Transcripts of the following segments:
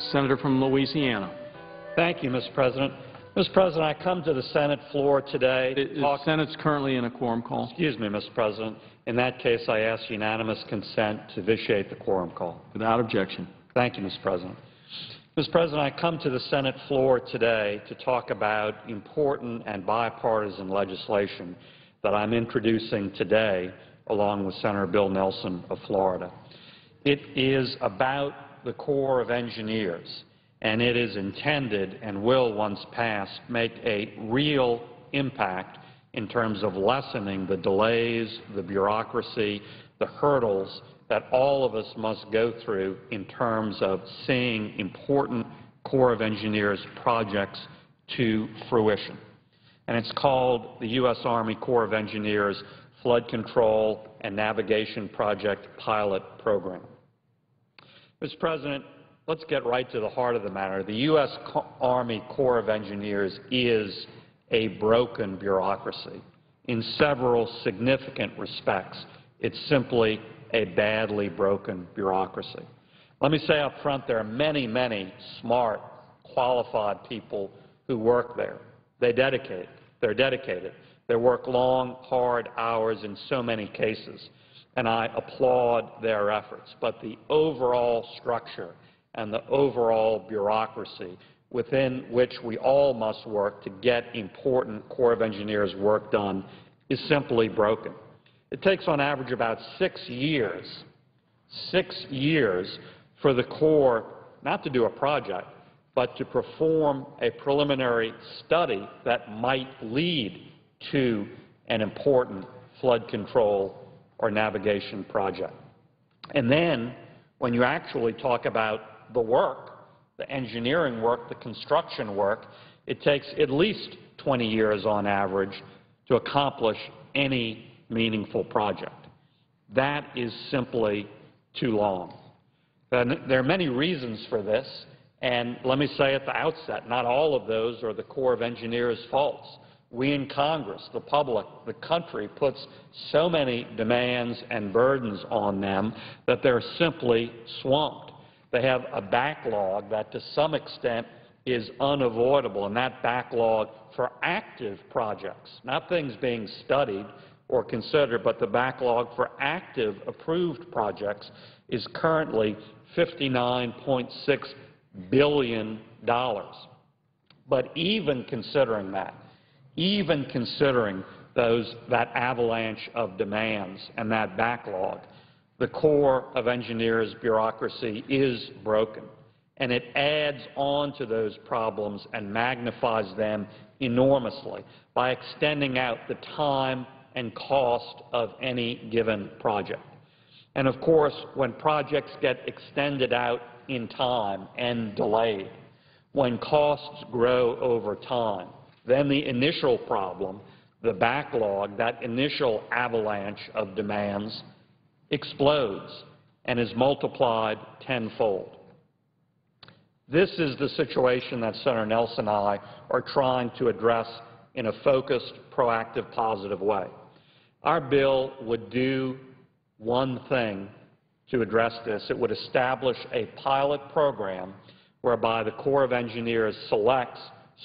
Senator from Louisiana. Thank you, Mr. President. Mr. President, I come to the Senate floor today The Senate's currently in a quorum call. Excuse me, Mr. President. In that case, I ask unanimous consent to vitiate the quorum call. Without objection. Thank you, Mr. President. Mr. President, I come to the Senate floor today to talk about important and bipartisan legislation that I'm introducing today along with Senator Bill Nelson of Florida. It is about the Corps of Engineers, and it is intended and will, once passed, make a real impact in terms of lessening the delays, the bureaucracy, the hurdles that all of us must go through in terms of seeing important Corps of Engineers projects to fruition. And it's called the U.S. Army Corps of Engineers Flood Control and Navigation Project Pilot Program. Mr. President, let's get right to the heart of the matter. The U.S. Army Corps of Engineers is a broken bureaucracy. In several significant respects, it's simply a badly broken bureaucracy. Let me say up front, there are many, many smart, qualified people who work there. They're dedicated. They work long, hard hours in so many cases, and I applaud their efforts. But the overall structure and the overall bureaucracy within which we all must work to get important Corps of Engineers work done is simply broken. It takes on average about 6 years for the Corps not to do a project, but to perform a preliminary study that might lead to an important flood control or navigation project. And then when you actually talk about the work, the engineering work, the construction work, it takes at least 20 years on average to accomplish any meaningful project. That is simply too long. And there are many reasons for this, and let me say at the outset, not all of those are the Corps of Engineers' faults. We in Congress, the public, the country puts so many demands and burdens on them that they're simply swamped. They have a backlog that to some extent is unavoidable, and that backlog for active projects, not things being studied or considered, but the backlog for active approved projects is currently $59.6 billion. But even considering that, that avalanche of demands and that backlog, the Corps of Engineers bureaucracy is broken, and it adds on to those problems and magnifies them enormously by extending out the time and cost of any given project. And of course, when projects get extended out in time and delayed, when costs grow over time, then the initial problem, the backlog, that initial avalanche of demands explodes and is multiplied tenfold. This is the situation that Senator Nelson and I are trying to address in a focused, proactive, positive way. Our bill would do one thing to address this. It would establish a pilot program whereby the Corps of Engineers selects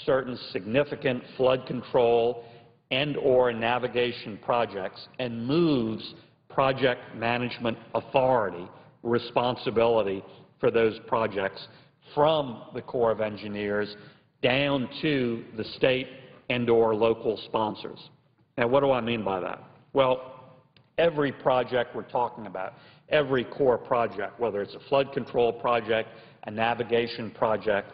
certain significant flood control and/or navigation projects and moves project management authority, responsibility for those projects from the Corps of Engineers down to the state and/or local sponsors. Now, what do I mean by that? Well, every project we're talking about, every Corps project, whether it's a flood control project, a navigation project,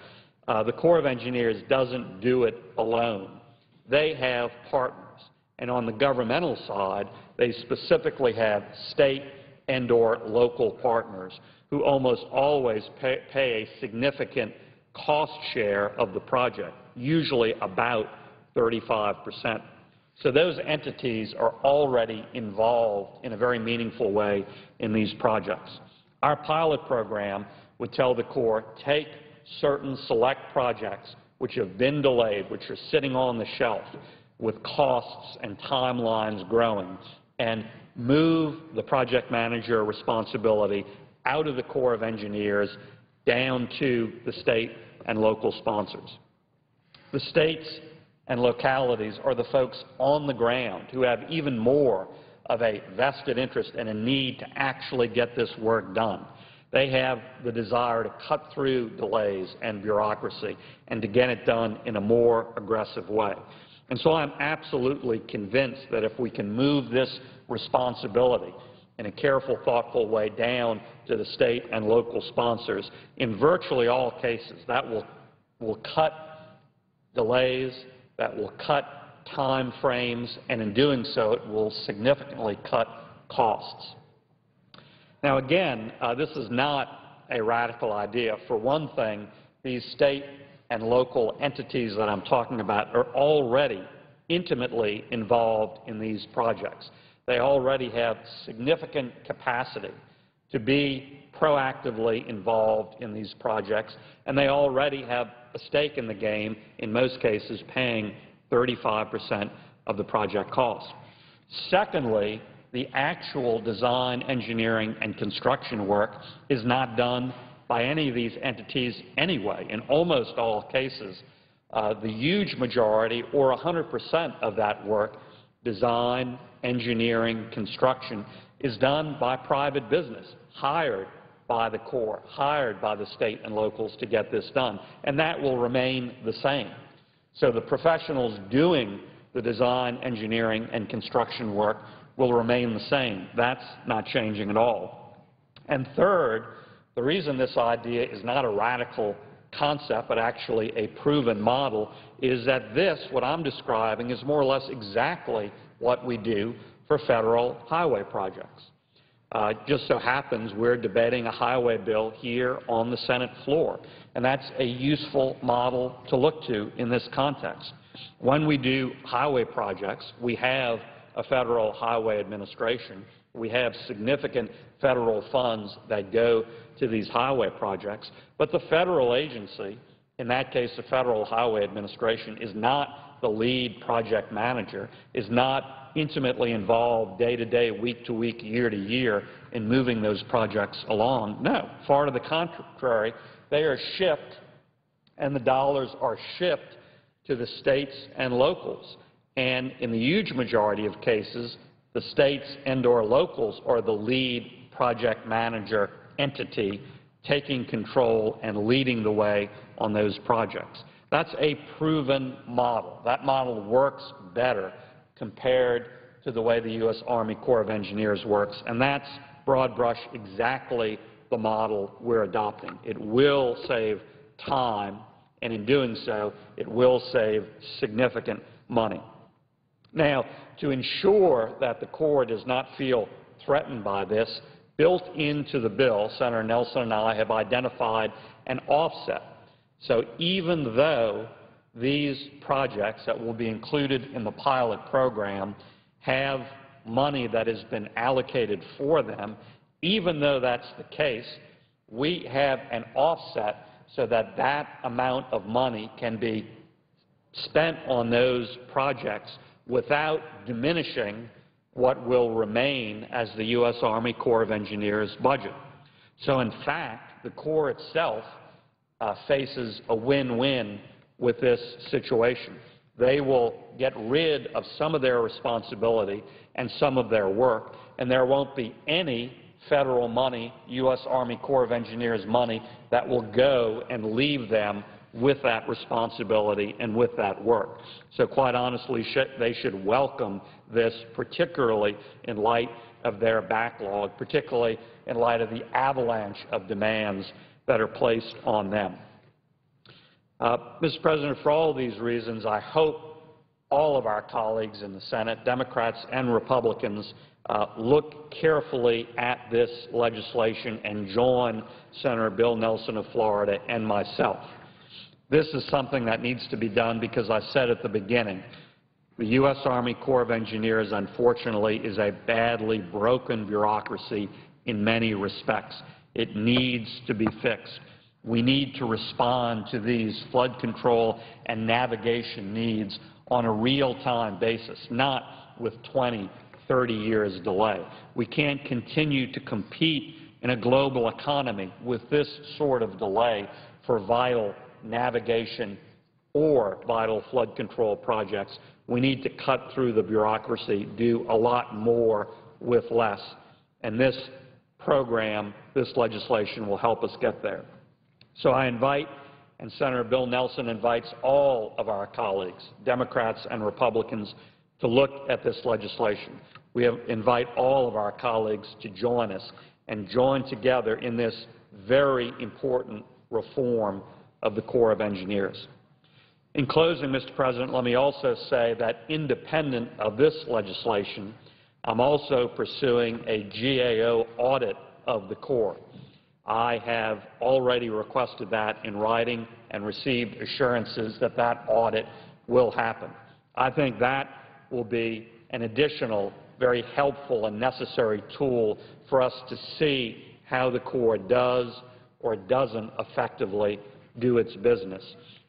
the Corps of Engineers doesn't do it alone. They have partners. And on the governmental side, they specifically have state and/or local partners who almost always pay a significant cost share of the project, usually about 35%. So those entities are already involved in a very meaningful way in these projects. Our pilot program would tell the Corps, take certain select projects which have been delayed, which are sitting on the shelf with costs and timelines growing, and move the project manager responsibility out of the Corps of Engineers down to the state and local sponsors. The states and localities are the folks on the ground who have even more of a vested interest and a need to actually get this work done. They have the desire to cut through delays and bureaucracy and to get it done in a more aggressive way. And so I'm absolutely convinced that if we can move this responsibility in a careful, thoughtful way down to the state and local sponsors, in virtually all cases, that will cut delays, that will cut time frames, and in doing so, it will significantly cut costs. Now, again, this is not a radical idea. For one thing, these state and local entities that I'm talking about are already intimately involved in these projects. They already have significant capacity to be proactively involved in these projects, and they already have a stake in the game, in most cases paying 35% of the project cost. Secondly, the actual design, engineering, and construction work is not done by any of these entities anyway. In almost all cases, the huge majority, or 100% of that work, design, engineering, construction, is done by private business, hired by the Corps, hired by the state and locals to get this done, and that will remain the same. So the professionals doing the design, engineering, and construction work will remain the same. That's not changing at all. And third, the reason this idea is not a radical concept, but actually a proven model, is that this, what I'm describing, is more or less exactly what we do for federal highway projects. It just so happens we're debating a highway bill here on the Senate floor, and that's a useful model to look to in this context. When we do highway projects, we have a federal highway administration. We have significant federal funds that go to these highway projects, but the federal agency, in that case the Federal Highway Administration, is not the lead project manager, is not intimately involved day-to-day, week-to-week, year-to-year in moving those projects along. No, far to the contrary, they are shipped, and the dollars are shipped to the states and locals. And in the huge majority of cases, the states and/or locals are the lead project manager entity taking control and leading the way on those projects. That's a proven model. That model works better compared to the way the U.S. Army Corps of Engineers works, and that's, broad brush, exactly the model we're adopting. It will save time, and in doing so, it will save significant money. Now, to ensure that the Corps does not feel threatened by this, built into the bill, Senator Nelson and I have identified an offset. So even though these projects that will be included in the pilot program have money that has been allocated for them, even though that's the case, we have an offset so that that amount of money can be spent on those projects without diminishing what will remain as the U.S. Army Corps of Engineers budget. So in fact, the Corps itself faces a win-win with this situation. They will get rid of some of their responsibility and some of their work, and there won't be any federal money, U.S. Army Corps of Engineers money, that will go and leave them with that responsibility and with that work. So quite honestly, they should welcome this, particularly in light of their backlog, particularly in light of the avalanche of demands that are placed on them. Mr. President, for all of these reasons, I hope all of our colleagues in the Senate, Democrats and Republicans, look carefully at this legislation and join Senator Bill Nelson of Florida and myself. This is something that needs to be done because I said at the beginning, the U.S. Army Corps of Engineers, unfortunately, is a badly broken bureaucracy in many respects. It needs to be fixed. We need to respond to these flood control and navigation needs on a real-time basis, not with 20, 30 years delay. We can't continue to compete in a global economy with this sort of delay for vital navigation or vital flood control projects. We need to cut through the bureaucracy, do a lot more with less. And this program, this legislation will help us get there. So I invite, and Senator Bill Nelson invites all of our colleagues, Democrats and Republicans, to look at this legislation. We invite all of our colleagues to join us and join together in this very important reform of the Corps of Engineers. In closing, Mr. President, let me also say that independent of this legislation, I'm also pursuing a GAO audit of the Corps. I have already requested that in writing and received assurances that that audit will happen. I think that will be an additional, very helpful and necessary tool for us to see how the Corps does or doesn't effectively do its business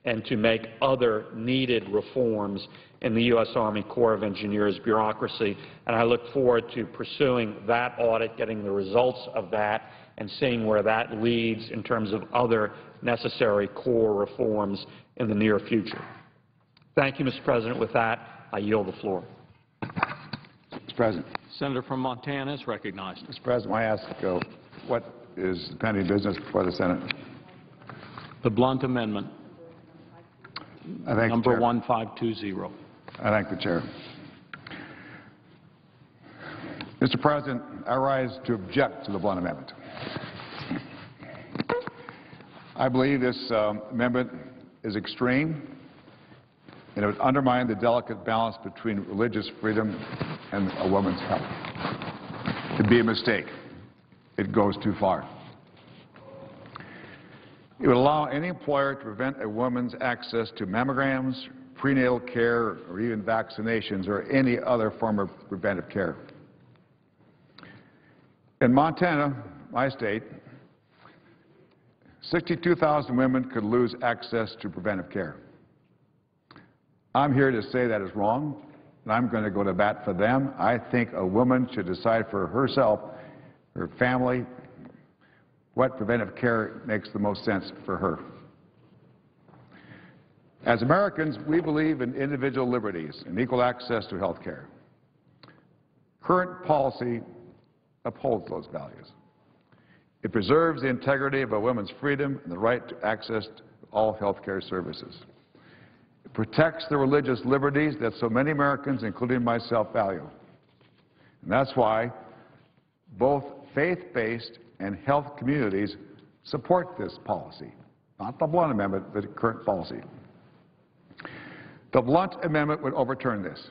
and to make other needed reforms in the U.S. Army Corps of Engineers bureaucracy. And I look forward to pursuing that audit, getting the results of that, and seeing where that leads in terms of other necessary Corps reforms in the near future. Thank you, Mr. President. With that, I yield the floor. Mr. President. Senator from Montana is recognized. Mr. President, may I ask what is the pending business before the Senate? The Blunt Amendment, I thank number the Chair. 1520. I thank the Chair. Mr. President, I rise to object to the Blunt Amendment. I believe this amendment is extreme, and it would undermine the delicate balance between religious freedom and a woman's health. It'd be a mistake. It goes too far. It would allow any employer to prevent a woman's access to mammograms, prenatal care, or even vaccinations or any other form of preventive care. In Montana, my state, 62,000 women could lose access to preventive care. I'm here to say that is wrong, and I'm going to go to bat for them. I think a woman should decide for herself, her family, what preventive care makes the most sense for her. As Americans, we believe in individual liberties and equal access to health care. Current policy upholds those values. It preserves the integrity of a woman's freedom and the right to access to all health care services. It protects the religious liberties that so many Americans, including myself, value. And that's why both faith-based and health communities support this policy. Not the Blunt Amendment, but the current policy. The Blunt Amendment would overturn this.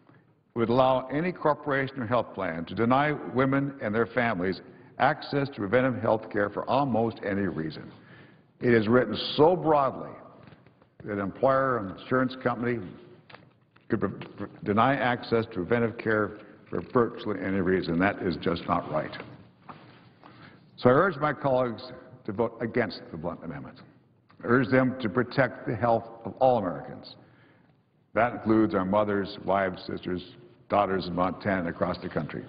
It would allow any corporation or health plan to deny women and their families access to preventive health care for almost any reason. It is written so broadly that an employer or insurance company could deny access to preventive care for virtually any reason. That is just not right. So I urge my colleagues to vote against the Blunt Amendment. I urge them to protect the health of all Americans. That includes our mothers, wives, sisters, daughters in Montana and across the country.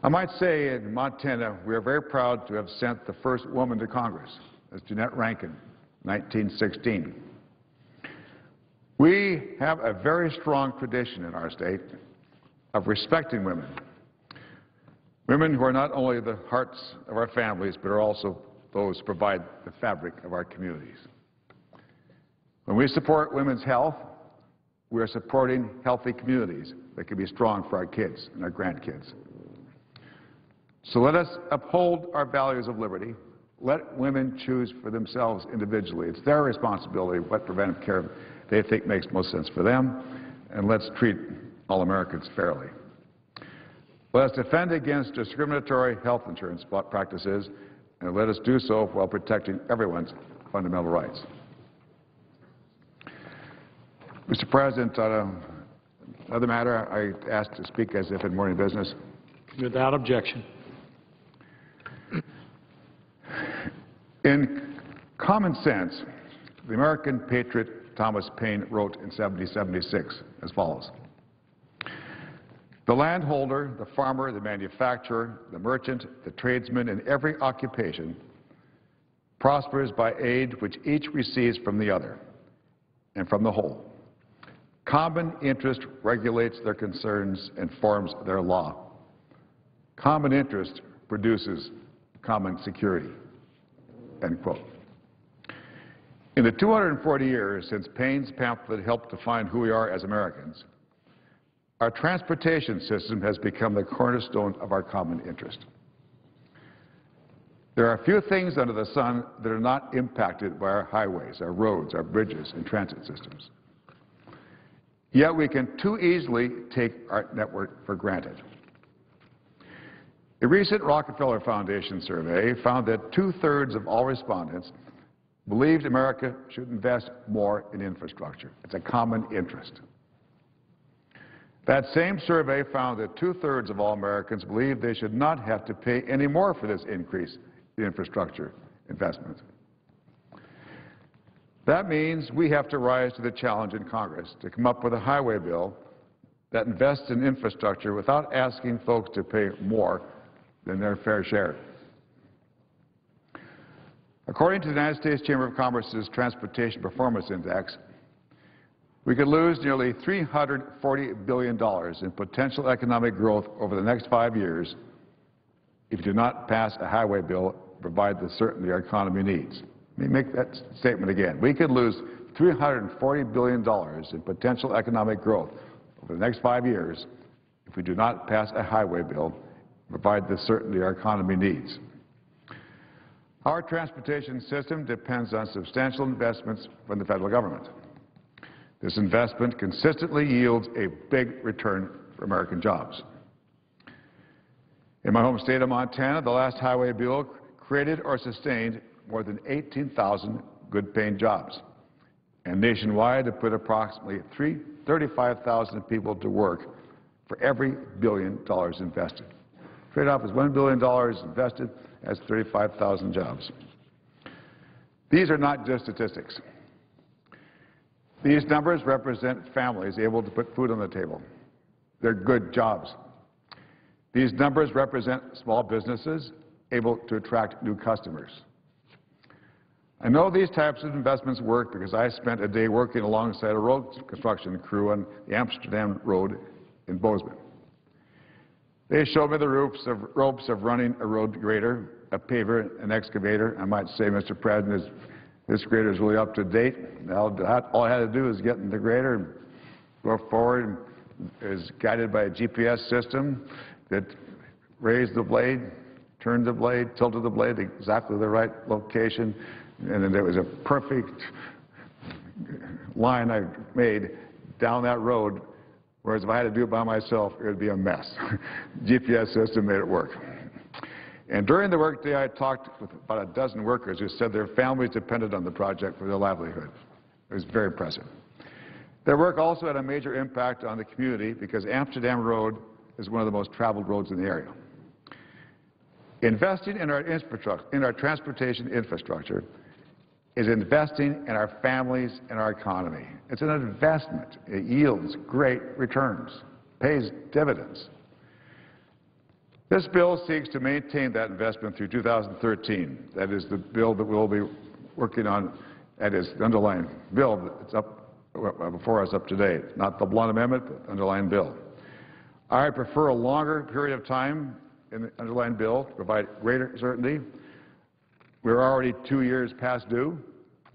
I might say in Montana, we are very proud to have sent the first woman to Congress. That's Jeanette Rankin, 1916. We have a very strong tradition in our state of respecting women. Women who are not only the hearts of our families, but are also those who provide the fabric of our communities. When we support women's health, we are supporting healthy communities that can be strong for our kids and our grandkids. So let us uphold our values of liberty. Let women choose for themselves individually. It's their responsibility what preventive care they think makes most sense for them, and let's treat all Americans fairly. Let us defend against discriminatory health insurance practices, and let us do so while protecting everyone's fundamental rights. Mr. President, on another matter, I asked to speak as if in morning business. Without objection. In Common Sense, the American patriot Thomas Paine wrote in 1776 as follows: "The The landholder, the farmer, the manufacturer, the merchant, the tradesman, in every occupation prospers by aid which each receives from the other and from the whole. Common interest regulates their concerns and forms their law. Common interest produces common security." End quote. In the 240 years since Paine's pamphlet helped define who we are as Americans, our transportation system has become the cornerstone of our common interest. There are few things under the sun that are not impacted by our highways, our roads, our bridges, and transit systems. Yet we can too easily take our network for granted. A recent Rockefeller Foundation survey found that 2/3 of all respondents believed America should invest more in infrastructure. It's a common interest. That same survey found that 2/3 of all Americans believe they should not have to pay any more for this increase in infrastructure investment. That means we have to rise to the challenge in Congress to come up with a highway bill that invests in infrastructure without asking folks to pay more than their fair share. According to the United States Chamber of Commerce's Transportation Performance Index, we could lose nearly $340 billion in potential economic growth over the next 5 years if we do not pass a highway bill to provide the certainty our economy needs. Let me make that statement again. We could lose $340 billion in potential economic growth over the next 5 years if we do not pass a highway bill to provide the certainty our economy needs. Our transportation system depends on substantial investments from the federal government. This investment consistently yields a big return for American jobs. In my home state of Montana, the last highway bill created or sustained more than 18,000 good-paying jobs. And nationwide, it put approximately 35,000 people to work for every $1 billion invested. Trade-off is $1 billion invested as 35,000 jobs. These are not just statistics. These numbers represent families able to put food on the table. They're good jobs. These numbers represent small businesses able to attract new customers. I know these types of investments work because I spent a day working alongside a road construction crew on the Amsterdam Road in Bozeman. They showed me the ropes of running a road grader, a paver, an excavator. I might say, Mr. President, this grader is really up to date. All I had to do is get in the grader and go forward, and it was guided by a GPS system that raised the blade, turned the blade, tilted the blade to exactly the right location, and then there was a perfect line I made down that road, whereas if I had to do it by myself, it would be a mess. GPS system made it work. And during the workday, I talked with about a dozen workers who said their families depended on the project for their livelihood. It was very impressive. Their work also had a major impact on the community because Amsterdam Road is one of the most traveled roads in the area. Investing in our transportation infrastructure is investing in our families and our economy. It's an investment. It yields great returns, pays dividends. This bill seeks to maintain that investment through 2013. That is the bill that we'll be working on. That is the underlying bill that's up before us up to date, not the Blunt Amendment, but the underlying bill. I prefer a longer period of time in the underlying bill to provide greater certainty. We're already 2 years past due.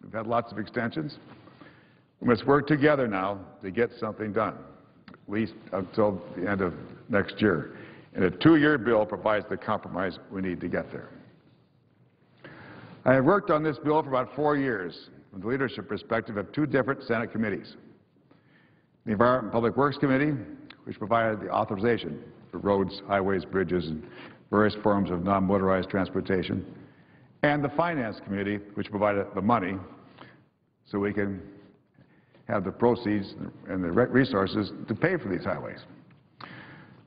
We've had lots of extensions. We must work together now to get something done, at least until the end of next year. And a 2-year bill provides the compromise we need to get there. I have worked on this bill for about 4 years from the leadership perspective of 2 different Senate committees. The Environment and Public Works Committee, which provided the authorization for roads, highways, bridges, and various forms of non-motorized transportation, and the Finance Committee, which provided the money so we can have the proceeds and the resources to pay for these highways.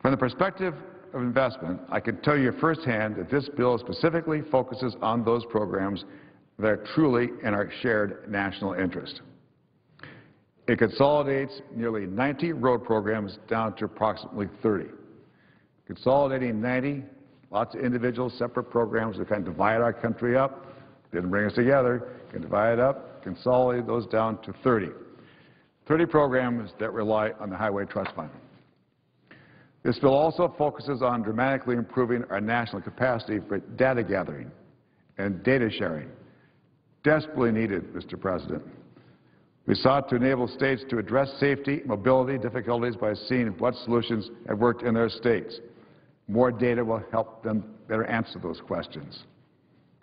From the perspective of investment, I can tell you firsthand that this bill specifically focuses on those programs that are truly in our shared national interest. It consolidates nearly 90 road programs down to approximately 30. consolidating 90, lots of individual separate programs that kind of divide our country up, didn't bring us together, can divide up, consolidate those down to 30. 30 programs that rely on the Highway Trust Fund. This bill also focuses on dramatically improving our national capacity for data gathering and data sharing. Desperately needed, Mr. President. We sought to enable states to address safety, mobility difficulties by seeing what solutions have worked in their states. More data will help them better answer those questions.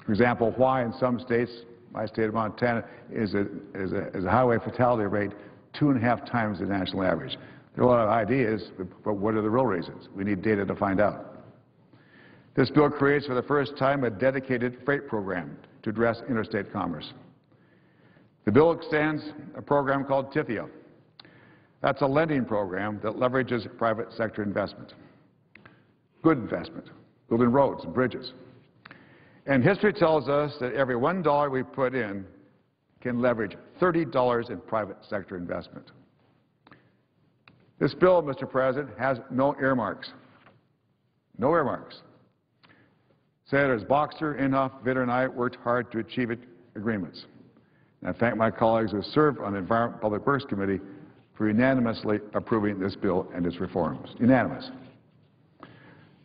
For example, why in some states, my state of Montana, is a highway fatality rate 2.5 times the national average. There are a lot of ideas, but what are the real reasons? We need data to find out. This bill creates for the first time a dedicated freight program to address interstate commerce. The bill extends a program called TIFIA. That's a lending program that leverages private sector investment. Good investment, building roads and bridges. And history tells us that every $1 we put in can leverage $30 in private sector investment. This bill, Mr. President, has no earmarks. No earmarks. Senators Boxer, Inhofe, Vitter, and I worked hard to achieve agreements. And I thank my colleagues who served on the Environment and Public Works Committee for unanimously approving this bill and its reforms. Unanimous.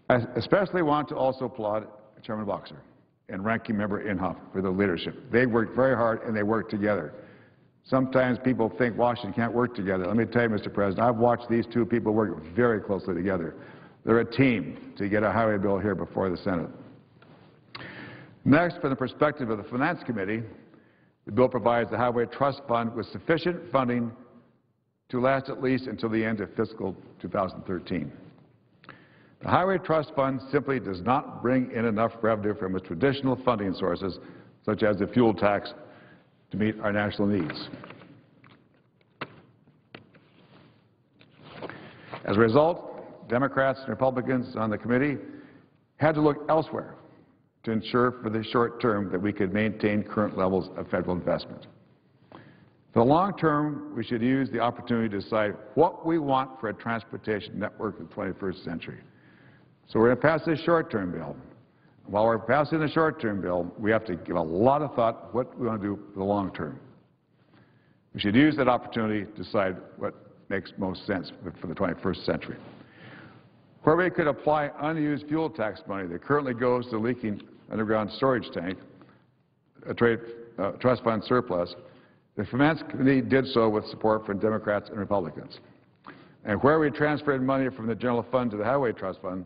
I especially want to also applaud Chairman Boxer and Ranking Member Inhofe for their leadership. They worked very hard and they worked together. Sometimes people think Washington can't work together. Let me tell you, Mr. President, I've watched these two people work very closely together. They're a team to get a highway bill here before the Senate. Next, from the perspective of the Finance Committee, the bill provides the Highway Trust Fund with sufficient funding to last at least until the end of fiscal 2013. The Highway Trust Fund simply does not bring in enough revenue from its traditional funding sources, such as the fuel tax, to meet our national needs. As a result, Democrats and Republicans on the committee had to look elsewhere to ensure for the short term that we could maintain current levels of federal investment. For the long term, we should use the opportunity to decide what we want for a transportation network of the 21st century. So we're going to pass this short-term bill. While we're passing the short-term bill, we have to give a lot of thought what we want to do for the long term. We should use that opportunity to decide what makes most sense for the 21st century. Where we could apply unused fuel tax money that currently goes to leaking underground storage tank, a trust fund surplus, the Finance Committee did so with support from Democrats and Republicans. And where we transferred money from the general fund to the Highway Trust Fund,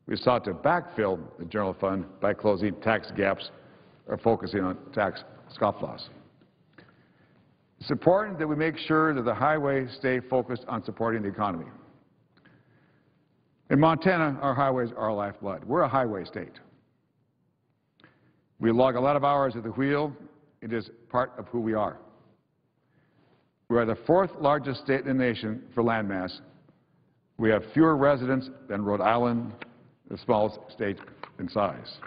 we sought to backfill the general fund by closing tax gaps or focusing on tax scofflaws. It's important that we make sure that the highways stay focused on supporting the economy. In Montana, our highways are our lifeblood. We're a highway state. We log a lot of hours at the wheel. It is part of who we are. We are the 4th largest state in the nation for landmass. We have fewer residents than Rhode Island, the smallest state in size.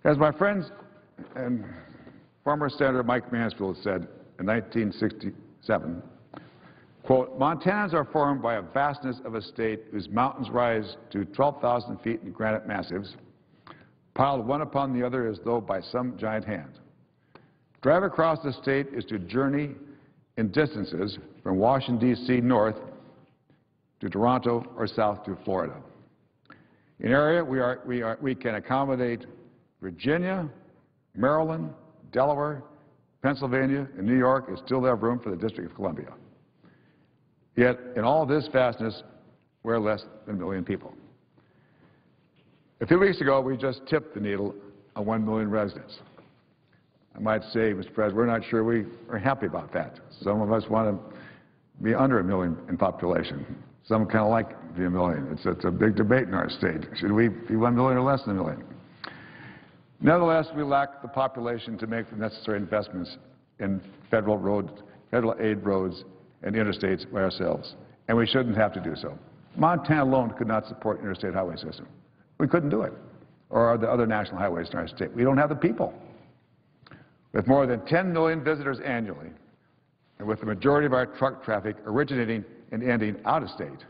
As my friends and former Senator Mike Mansfield said in 1967, quote, Montanans are formed by a vastness of a state whose mountains rise to 12,000 feet in granite massives, piled one upon the other as though by some giant hand. Drive across the state is to journey in distances from Washington, D.C. north to Toronto or south to Florida. In area, we can accommodate Virginia, Maryland, Delaware, Pennsylvania, and New York and still have room for the District of Columbia. Yet, in all this vastness, we're less than 1 million people. A few weeks ago, we just tipped the needle on 1 million residents. I might say, Mr. President, we're not sure we are happy about that. Some of us want to be under 1 million in population. Some kind of like to be 1 million. It's a big debate in our state. Should we be 1 million or less than 1 million? Nevertheless, we lack the population to make the necessary investments in federal aid roads and interstates by ourselves, and we shouldn't have to do so. Montana alone could not support interstate highway system. We couldn't do it, or the other national highways in our state. We don't have the people. With more than 10 million visitors annually, and with the majority of our truck traffic originating and ending out of state,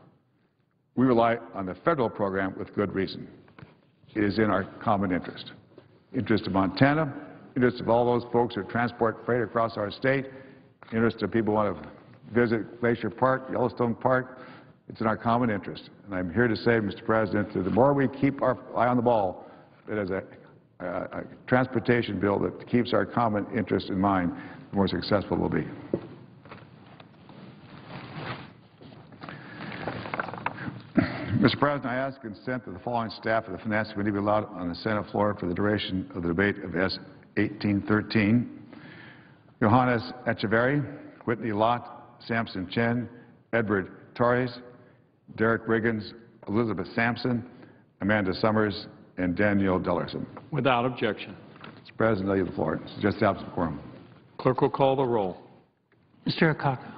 We rely on the federal program with good reason. It is in our common interest. Interest of Montana, interest of all those folks who transport freight across our state, interest of people who want to visit Glacier Park, Yellowstone Park. It's in our common interest. And I'm here to say, Mr. President, that the more we keep our eye on the ball, that as a transportation bill that keeps our common interest in mind, the more successful we'll be. Mr. President, I ask consent that the following staff of the Finance Committee be allowed on the Senate floor for the duration of the debate of S. 1813. Johannes Echeverry, Whitney Lott, Samson Chen, Edward Torres, Derek Riggins, Elizabeth Sampson, Amanda Summers, and Daniel Dellerson. Without objection. Mr. President, I yield the floor. Suggest the absent quorum. Clerk will call the roll. Mr. Akaka.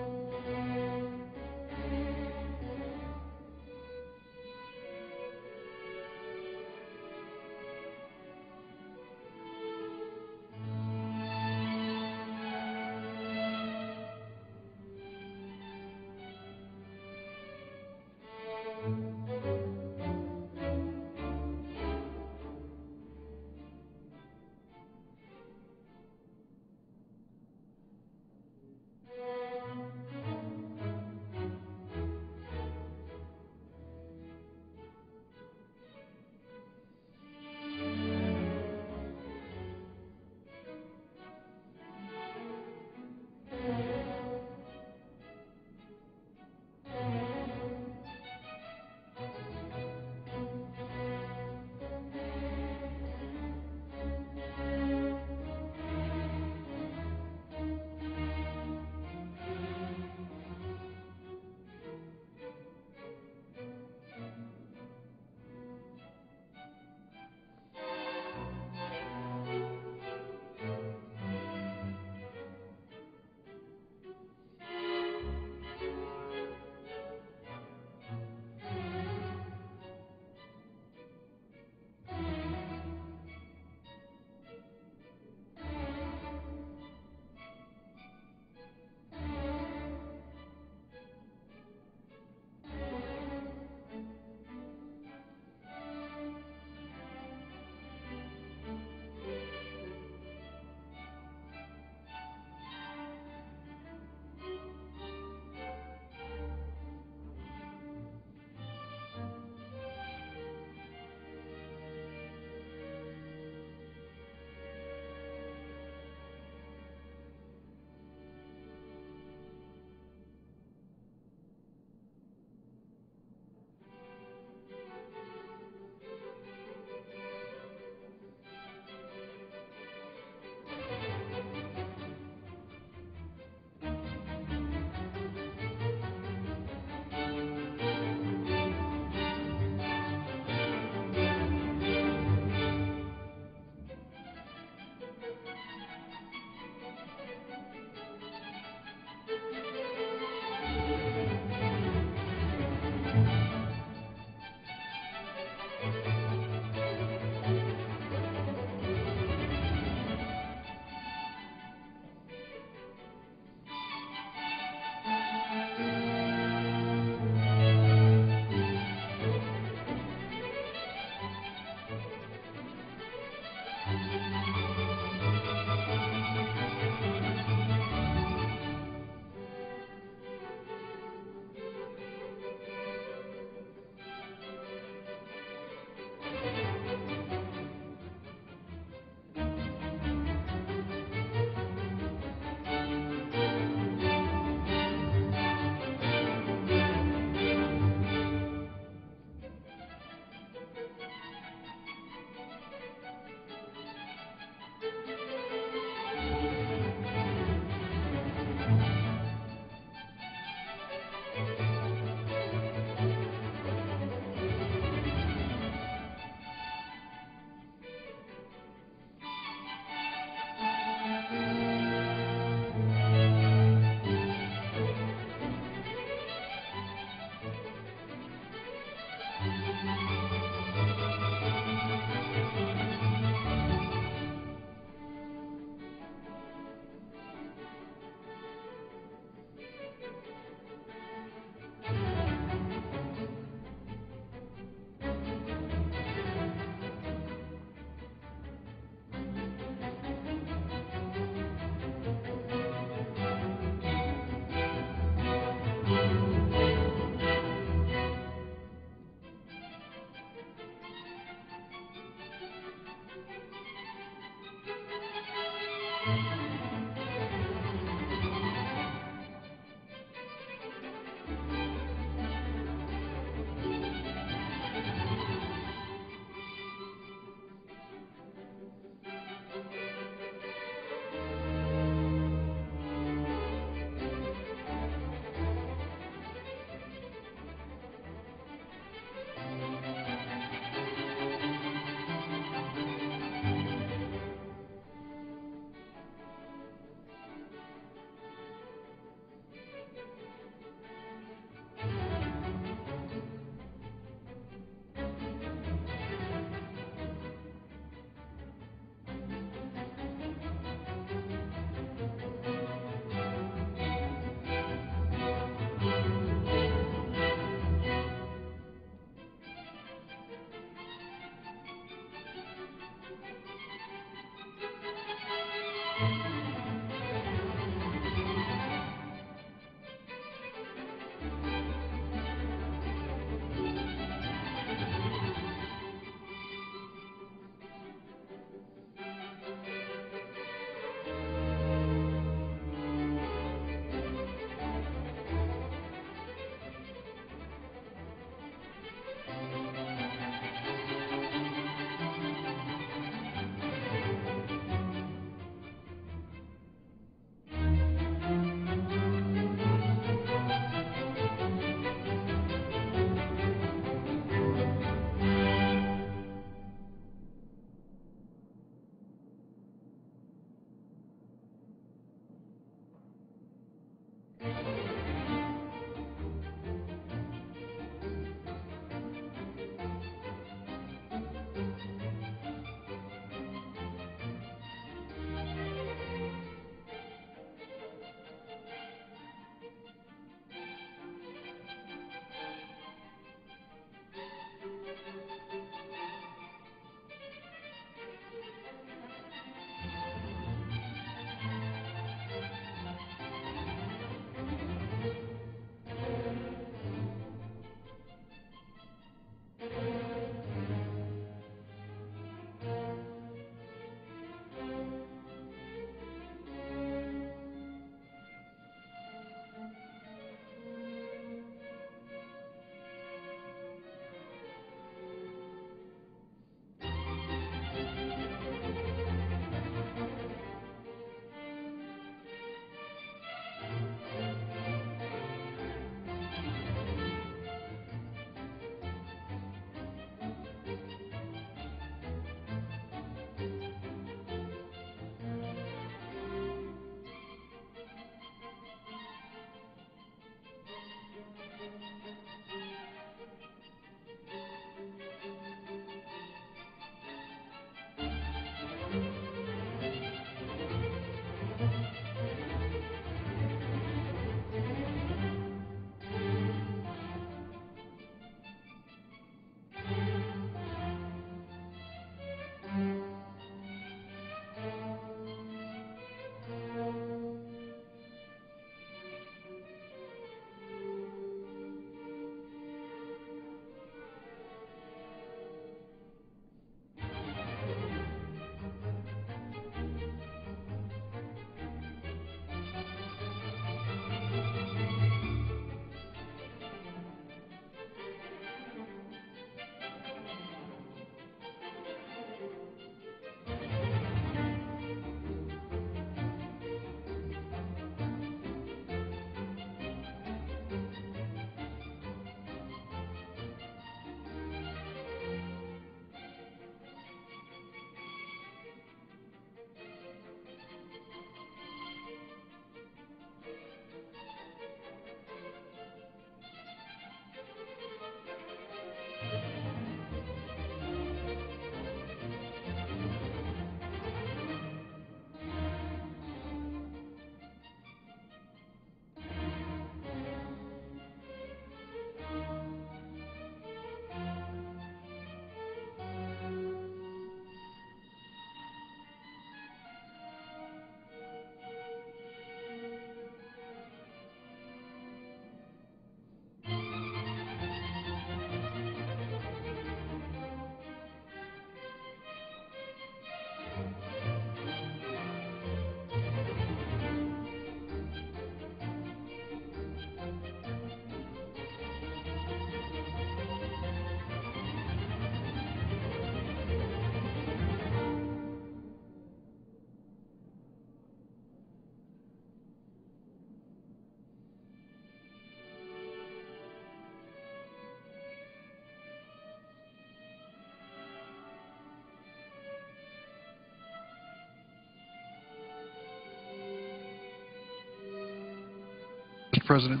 President,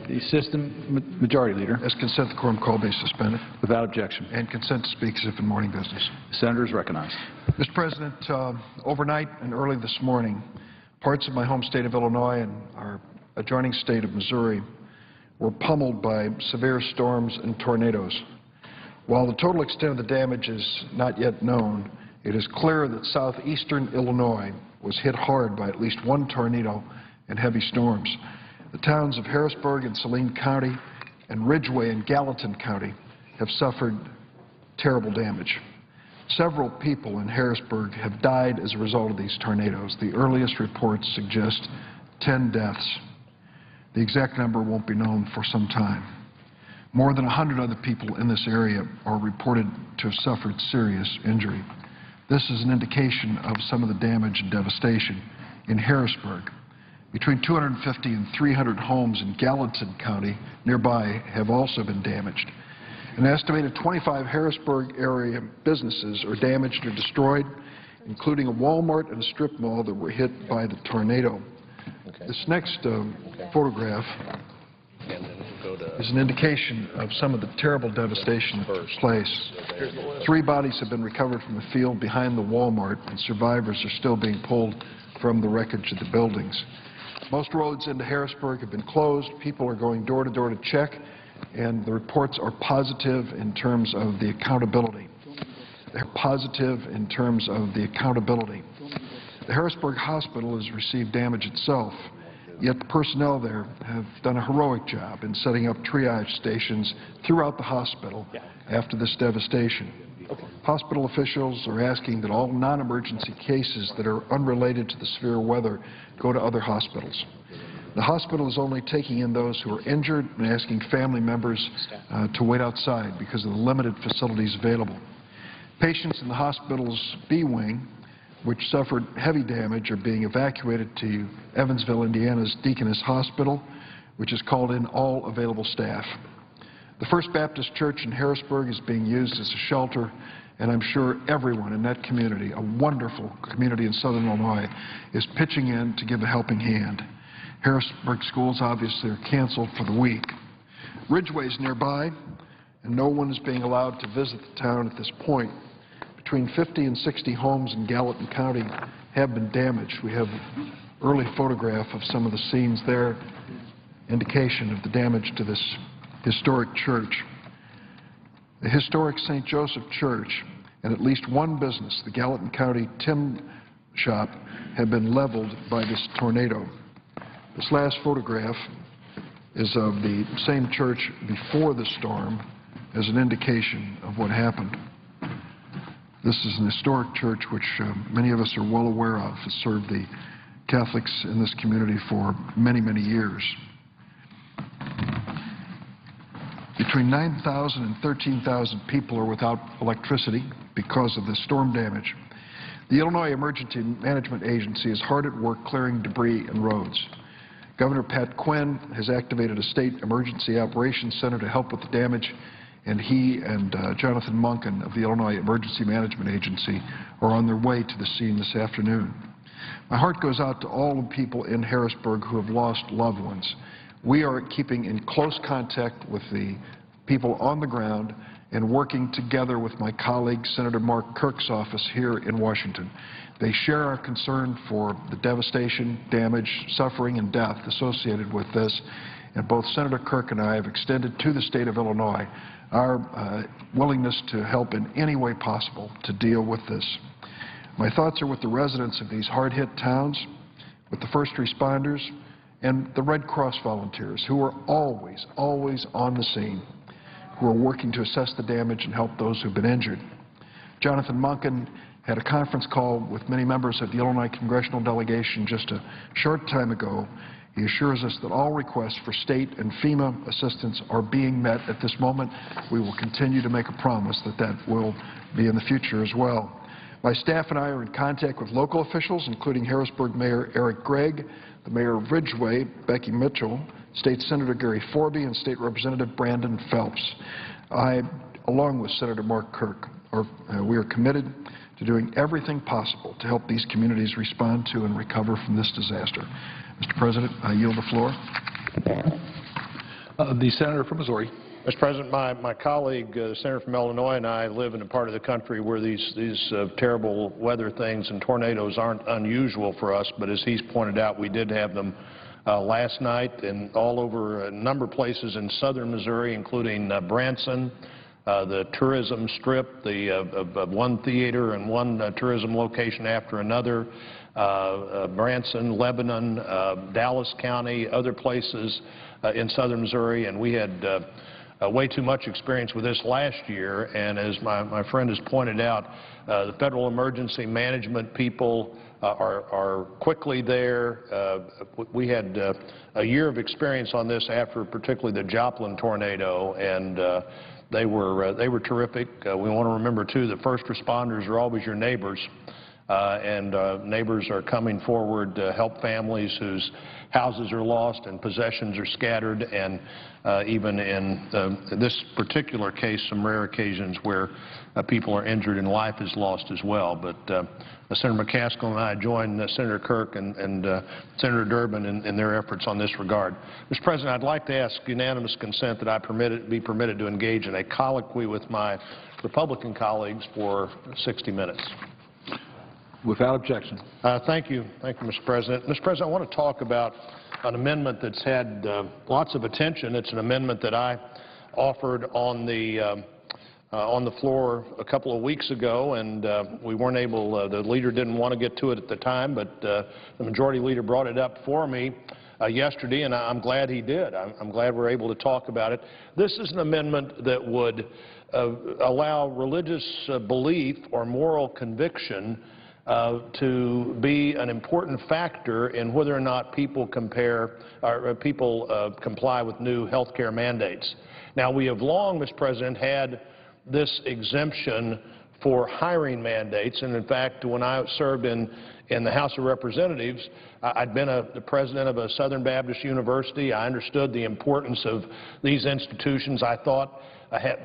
The Assistant Majority Leader. as consent, the quorum call be suspended, Without objection. and consent to speak as if in morning business. The Senator is recognized. Mr. President, overnight and early this morning, parts of my home state of Illinois and our adjoining state of Missouri were pummeled by severe storms and tornadoes. While the total extent of the damage is not yet known, it is clear that southeastern Illinois was hit hard by at least one tornado and heavy storms. The towns of Harrisburg and Saline County and Ridgway and Gallatin County have suffered terrible damage. Several people in Harrisburg have died as a result of these tornadoes. The earliest reports suggest 10 deaths. The exact number won't be known for some time. More than 100 other people in this area are reported to have suffered serious injury. This is an indication of some of the damage and devastation in Harrisburg. Between 250 and 300 homes in Gallatin County nearby have also been damaged. An estimated 25 Harrisburg area businesses are damaged or destroyed, including a Walmart and a strip mall that were hit by the tornado. This next photograph is an indication of some of the terrible devastation that took place. 3 bodies have been recovered from the field behind the Walmart, and survivors are still being pulled from the wreckage of the buildings. Most roads into Harrisburg have been closed. People are going door to door to check, and the reports are positive in terms of the accountability. They're positive in terms of the accountability. The Harrisburg Hospital has received damage itself, yet the personnel there have done a heroic job in setting up triage stations throughout the hospital after this devastation. Hospital officials are asking that all non-emergency cases that are unrelated to the severe weather go to other hospitals. The hospital is only taking in those who are injured and asking family members to wait outside because of the limited facilities available. Patients in the hospital's B wing, which suffered heavy damage, are being evacuated to Evansville, Indiana's Deaconess Hospital, which has called in all available staff. The First Baptist Church in Harrisburg is being used as a shelter, and I'm sure everyone in that community, a wonderful community in southern Illinois, is pitching in to give a helping hand. Harrisburg schools obviously are canceled for the week. Ridgway is nearby, and no one is being allowed to visit the town at this point. Between 50 and 60 homes in Gallatin County have been damaged. We have an early photograph of some of the scenes there, indication of the damage to this historic church. The historic St. Joseph Church and at least one business, the Gallatin County Tim Shop, have been leveled by this tornado. This last photograph is of the same church before the storm as an indication of what happened. This is an historic church which many of us are well aware of. Has served the Catholics in this community for many, many years. Between 9,000 and 13,000 people are without electricity because of the storm damage. The Illinois Emergency Management Agency is hard at work clearing debris and roads. Governor Pat Quinn has activated a state emergency operations center to help with the damage, and he and Jonathan Munkin of the Illinois Emergency Management Agency are on their way to the scene this afternoon. My heart goes out to all the people in Harrisburg who have lost loved ones. We are keeping in close contact with the people on the ground and working together with my colleague, Senator Mark Kirk's office here in Washington. They share our concern for the devastation, damage, suffering, and death associated with this, and both Senator Kirk and I have extended to the state of Illinois our willingness to help in any way possible to deal with this. My thoughts are with the residents of these hard-hit towns, with the first responders, and the Red Cross volunteers who are always, always on the scene, who are working to assess the damage and help those who have been injured. Jonathan Munkin had a conference call with many members of the Illinois congressional delegation just a short time ago. He assures us that all requests for state and FEMA assistance are being met at this moment. We will continue to make a promise that that will be in the future as well. My staff and I are in contact with local officials, including Harrisburg Mayor Eric Gregg, the Mayor of Ridgway, Becky Mitchell, State Senator Gary Forby, and State Representative Brandon Phelps. I, along with Senator Mark Kirk, we are committed to doing everything possible to help these communities respond to and recover from this disaster. Mr. President, I yield the floor. The Senator from Missouri. Mr. President, my colleague, the Senator from Illinois, and I live in a part of the country where these terrible weather things and tornadoes aren't unusual for us, but as he's pointed out, we did have them last night and all over a number of places in southern Missouri, including Branson, the tourism strip, the one theater and one tourism location after another, Branson, Lebanon, Dallas County, other places in southern Missouri, and we had way too much experience with this last year, and as my friend has pointed out, the federal emergency management people are quickly there. We had a year of experience on this after particularly the Joplin tornado, and they were terrific. We want to remember, too, that first responders are always your neighbors, and neighbors are coming forward to help families whose houses are lost and possessions are scattered, and even in this particular case, some rare occasions where people are injured and life is lost as well. But Senator McCaskill and I join Senator Kirk and Senator Durbin in their efforts on this regard. Mr. President, I'd like to ask unanimous consent that I be permitted to engage in a colloquy with my Republican colleagues for 60 minutes. Without objection. Thank you, Mr. President. Mr. President, I want to talk about an amendment that's had lots of attention. It's an amendment that I offered on the floor a couple of weeks ago, and we weren't able, the leader didn't want to get to it at the time, but the majority leader brought it up for me yesterday, and I'm glad he did. I'm glad we're able to talk about it. This is an amendment that would allow religious belief or moral conviction to be an important factor in whether or not people comply with new health care mandates. Now, we have long, Mr. President, had this exemption for hiring mandates, and in fact, when I served in the House of Representatives, I'd been the president of a Southern Baptist university. I understood the importance of these institutions. I thought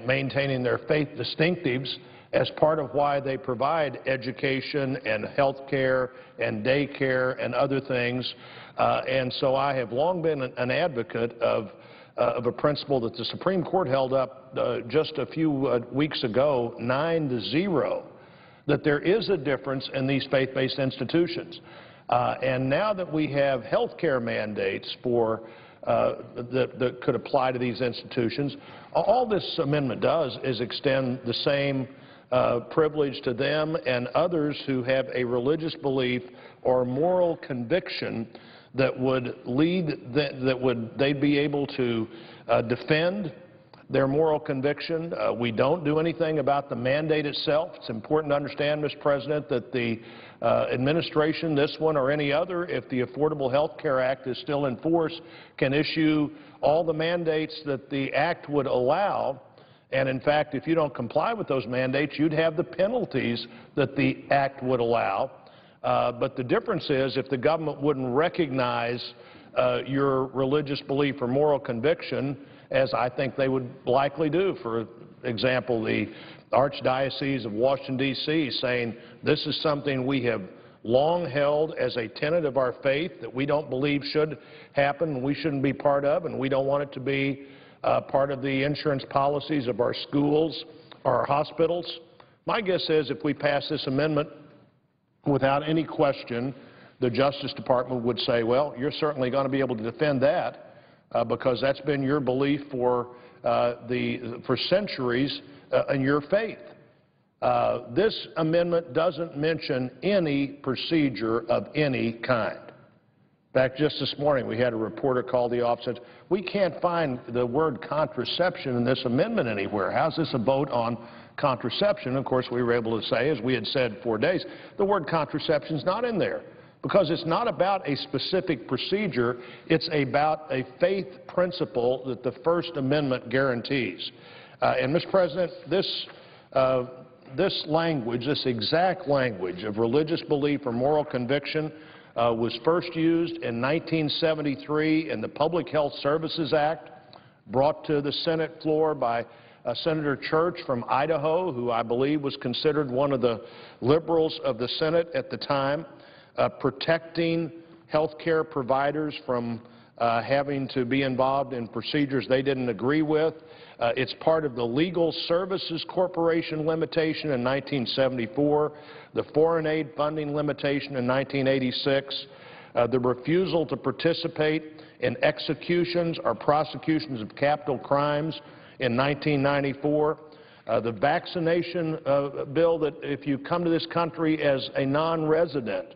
maintaining their faith distinctives as part of why they provide education and health care and daycare and other things. And so I have long been an advocate of a principle that the Supreme Court held up just a few weeks ago, 9-0, that there is a difference in these faith-based institutions. And now that we have health care mandates for that could apply to these institutions, all this amendment does is extend the same privilege to them and others who have a religious belief or moral conviction that would they'd be able to defend their moral conviction. We don't do anything about the mandate itself. It's important to understand, Mr. President, that the administration, this one or any other, if the Affordable Health Care Act is still in force, can issue all the mandates that the Act would allow. And in fact, if you don't comply with those mandates, you'd have the penalties that the Act would allow. But the difference is if the government wouldn't recognize your religious belief or moral conviction, as I think they would likely do. For example, the Archdiocese of Washington, D.C. saying this is something we have long held as a tenet of our faith that we don't believe should happen and we shouldn't be part of, and we don't want it to be part of the insurance policies of our schools or our hospitals. My guess is if we pass this amendment, without any question, the Justice Department would say, well, you're certainly going to be able to defend that because that's been your belief for centuries in your faith. This amendment doesn't mention any procedure of any kind. In fact, just this morning we had a reporter call the office and said, we can't find the word contraception in this amendment anywhere. How's this a vote on contraception? Of course, we were able to say, as we had said 4 days, the word contraception is not in there because it's not about a specific procedure. It's about a faith principle that the First Amendment guarantees. And, Mr. President, this language, this exact language of religious belief or moral conviction was first used in 1973 in the Public Health Services Act, brought to the Senate floor by Senator Church from Idaho, who I believe was considered one of the liberals of the Senate at the time, protecting health care providers from having to be involved in procedures they didn't agree with. It's part of the Legal Services Corporation limitation in 1974, the foreign aid funding limitation in 1986, the refusal to participate in executions or prosecutions of capital crimes in 1994, the vaccination bill that if you come to this country as a non-resident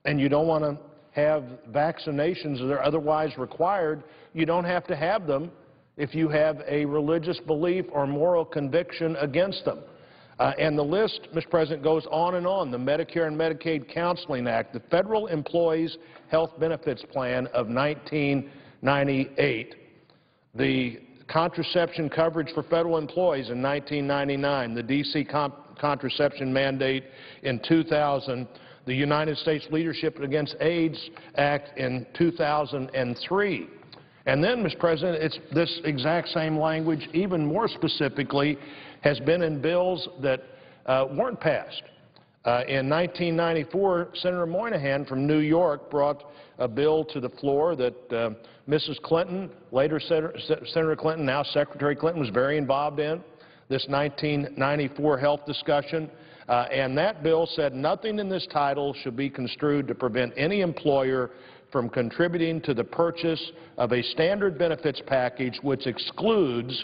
and you don't want to have vaccinations that are otherwise required, you don't have to have them if you have a religious belief or moral conviction against them. And the list, Mr. President, goes on and on. The Medicare and Medicaid Counseling Act, the Federal Employees Health Benefits Plan of 1998, the contraception coverage for federal employees in 1999, the D.C. contraception mandate in 2000, the United States Leadership Against AIDS Act in 2003. And then, Mr. President, it's this exact same language, even more specifically, has been in bills that weren't passed. In 1994, Senator Moynihan from New York brought a bill to the floor that Mrs. Clinton, later Senator Clinton, now Secretary Clinton, was very involved in, this 1994 health discussion. And that bill said nothing in this title should be construed to prevent any employer from contributing to the purchase of a standard benefits package which excludes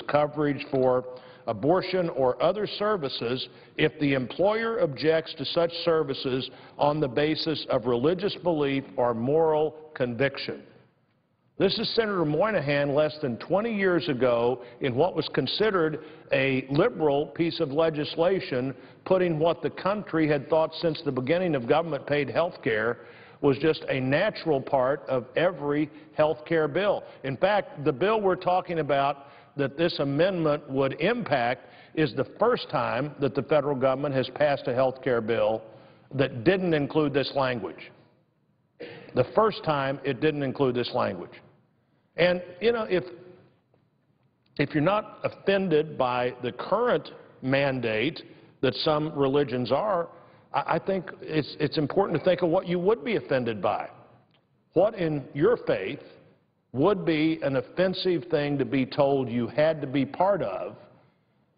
coverage for abortion or other services if the employer objects to such services on the basis of religious belief or moral conviction. This is Senator Moynihan less than 20 years ago in what was considered a liberal piece of legislation, putting what the country had thought since the beginning of government-paid health care was just a natural part of every health care bill. In fact, the bill we're talking about that this amendment would impact is the first time that the federal government has passed a health care bill that didn't include this language. The first time it didn't include this language. And, you know, if you're not offended by the current mandate that some religions are, I think it's important to think of what you would be offended by. What in your faith would be an offensive thing to be told you had to be part of,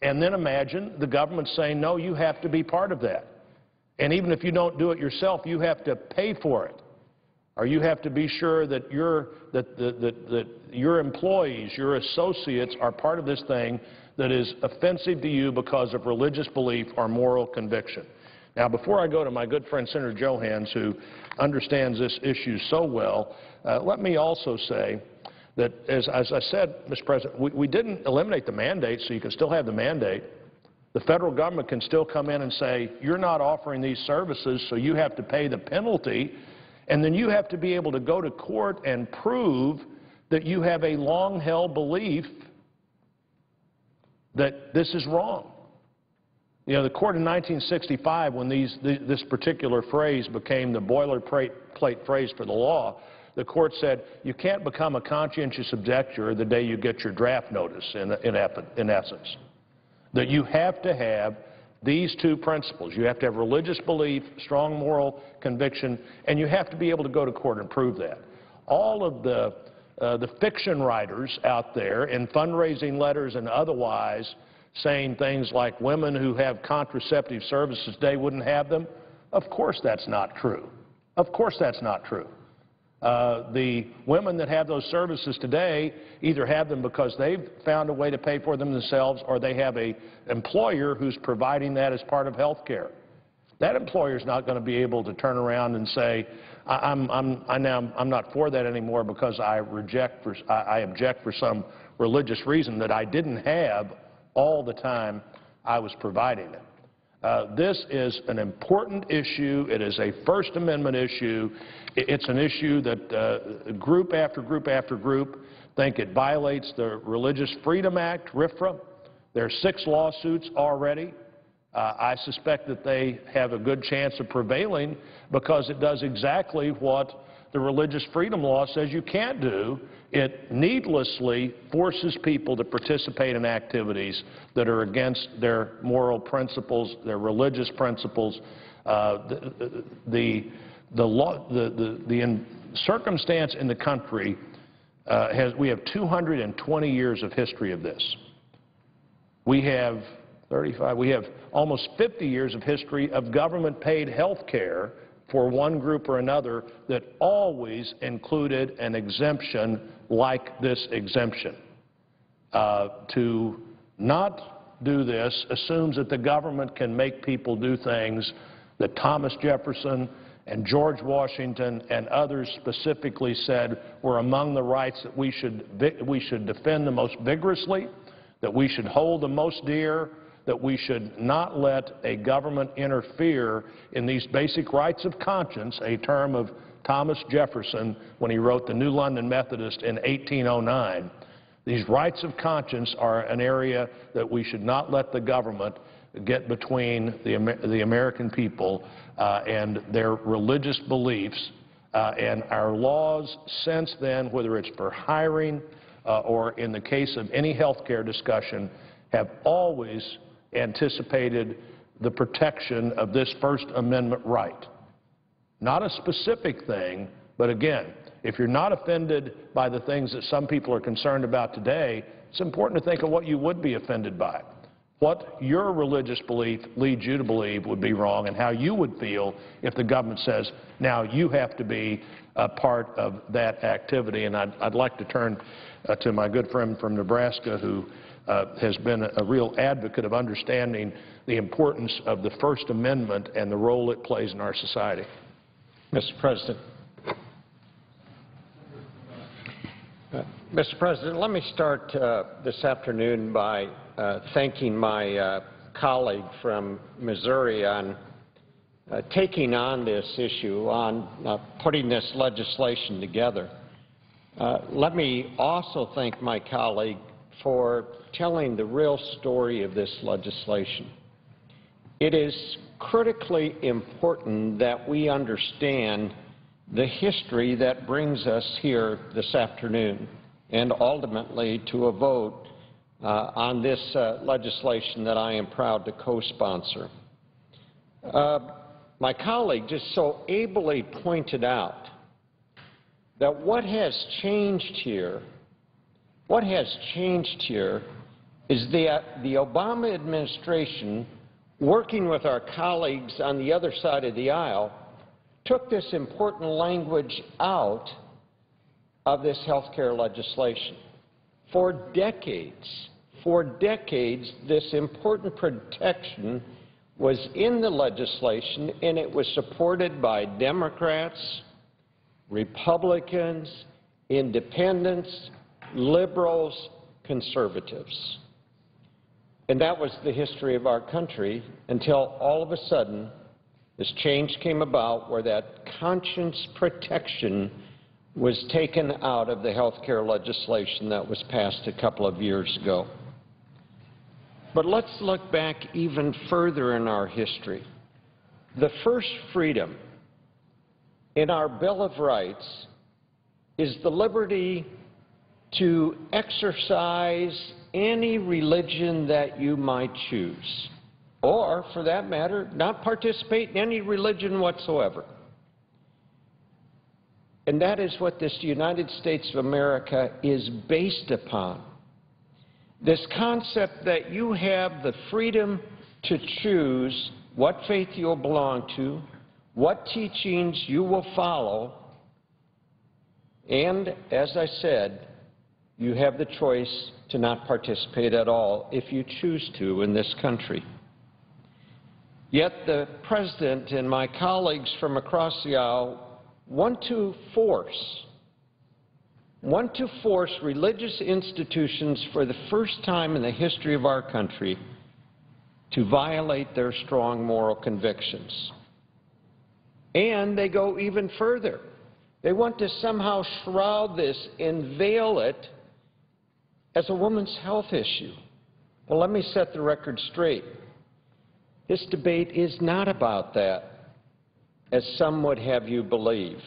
and then imagine the government saying, no, you have to be part of that. And even if you don't do it yourself, you have to pay for it. Or you have to be sure that your employees, your associates are part of this thing that is offensive to you because of religious belief or moral conviction. Now, before I go to my good friend Senator Johans, who understands this issue so well, let me also say that, as I said, Mr. President, we didn't eliminate the mandate, so you can still have the mandate. The federal government can still come in and say, you're not offering these services, so you have to pay the penalty, and then you have to be able to go to court and prove that you have a long-held belief that this is wrong. You know, the court in 1965, when this particular phrase became the boilerplate phrase for the law, the court said you can't become a conscientious objector the day you get your draft notice, in essence. That you have to have these two principles. You have to have religious belief, strong moral conviction, and you have to be able to go to court and prove that. All of the fiction writers out there in fundraising letters and otherwise saying things like women who have contraceptive services today wouldn't have them, of course that's not true. Of course that's not true. The women that have those services today either have them because they've found a way to pay for them themselves, or they have an employer who's providing that as part of health care. That employer is not going to be able to turn around and say, I'm not for that anymore because I object for some religious reason that I didn't have all the time I was providing it. This is an important issue. It is a First Amendment issue. It's an issue that group after group after group think it violates the Religious Freedom Act, RFRA. There are 6 lawsuits already. I suspect that they have a good chance of prevailing because it does exactly what the religious freedom law says you can't do. It needlessly forces people to participate in activities that are against their moral principles, their religious principles. The circumstance in the country we have 220 years of history of this. We have 35, we have almost 50 years of history of government-paid health care for one group or another that always included an exemption like this exemption. To not do this assumes that the government can make people do things that Thomas Jefferson and George Washington and others specifically said were among the rights that we should defend the most vigorously, that we should hold the most dear, that we should not let a government interfere in these basic rights of conscience, a term of Thomas Jefferson when he wrote the New London Methodist in 1809. These rights of conscience are an area that we should not let the government get between the American people and their religious beliefs. And our laws since then, whether it's for hiring or in the case of any health care discussion, have always anticipated the protection of this First Amendment right. Not a specific thing, but again, if you're not offended by the things that some people are concerned about today, it's important to think of what you would be offended by. What your religious belief leads you to believe would be wrong, and how you would feel if the government says, now you have to be a part of that activity. And I'd like to turn to my good friend from Nebraska, who has been a real advocate of understanding the importance of the First Amendment and the role it plays in our society. Mr. President. Mr. President, let me start this afternoon by thanking my colleague from Missouri on taking on this issue, on putting this legislation together. Let me also thank my colleague for telling the real story of this legislation. It is critically important that we understand the history that brings us here this afternoon and ultimately to a vote on this legislation that I am proud to co-sponsor. My colleague just so ably pointed out that what has changed here is the Obama administration, working with our colleagues on the other side of the aisle, took this important language out of this health care legislation. For decades, this important protection was in the legislation, and it was supported by Democrats, Republicans, independents, liberals, conservatives. And that was the history of our country until all of a sudden this change came about where that conscience protection was taken out of the health care legislation that was passed a couple of years ago. But let's look back even further in our history. The first freedom in our Bill of Rights is the liberty to exercise any religion that you might choose, or, for that matter, not participate in any religion whatsoever. And that is what this United States of America is based upon. This concept that you have the freedom to choose what faith you'll belong to, what teachings you will follow, and, as I said, you have the choice to not participate at all if you choose to in this country. Yet the President and my colleagues from across the aisle want to force religious institutions for the first time in the history of our country to violate their strong moral convictions. And they go even further. They want to somehow shroud this and veil it as a woman's health issue. Well, let me set the record straight. This debate is not about that, as some would have you believe.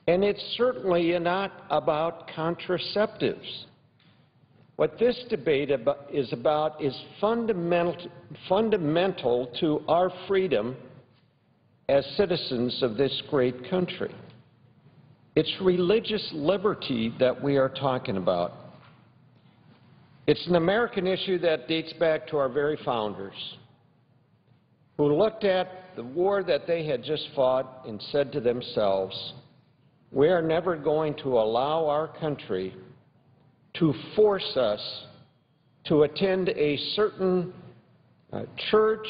And it's certainly not about contraceptives. What this debate is about is fundamental to our freedom as citizens of this great country. It's religious liberty that we are talking about. It's an American issue that dates back to our very founders, who looked at the war that they had just fought and said to themselves, we are never going to allow our country to force us to attend a certain church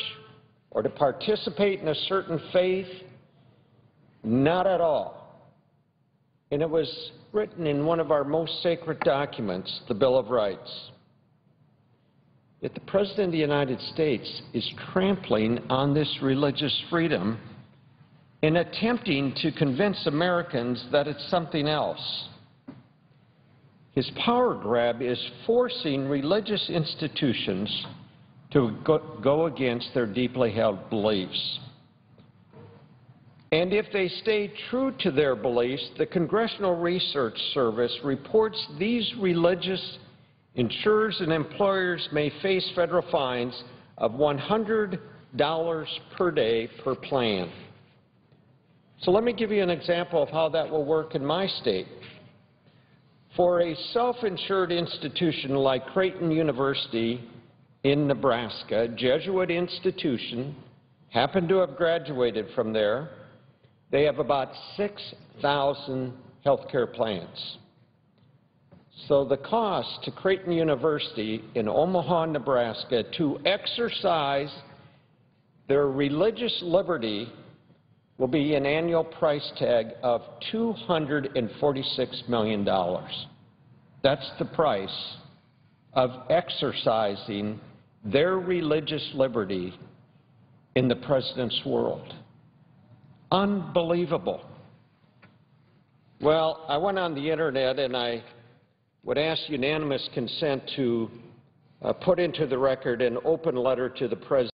or to participate in a certain faith. Not at all. And it was written in one of our most sacred documents, the Bill of Rights. Yet the President of the United States is trampling on this religious freedom and attempting to convince Americans that it's something else. His power grab is forcing religious institutions to go against their deeply held beliefs. And if they stay true to their beliefs, the Congressional Research Service reports these religious insurers and employers may face federal fines of $100 per day per plan. So let me give you an example of how that will work in my state. For a self-insured institution like Creighton University in Nebraska, a Jesuit institution, happened to have graduated from there, they have about 6,000 health care plans. So the cost to Creighton University in Omaha, Nebraska to exercise their religious liberty will be an annual price tag of $246 million. That's the price of exercising their religious liberty in the President's world. Unbelievable. Well, I went on the Internet and I would ask unanimous consent to put into the record an open letter to the President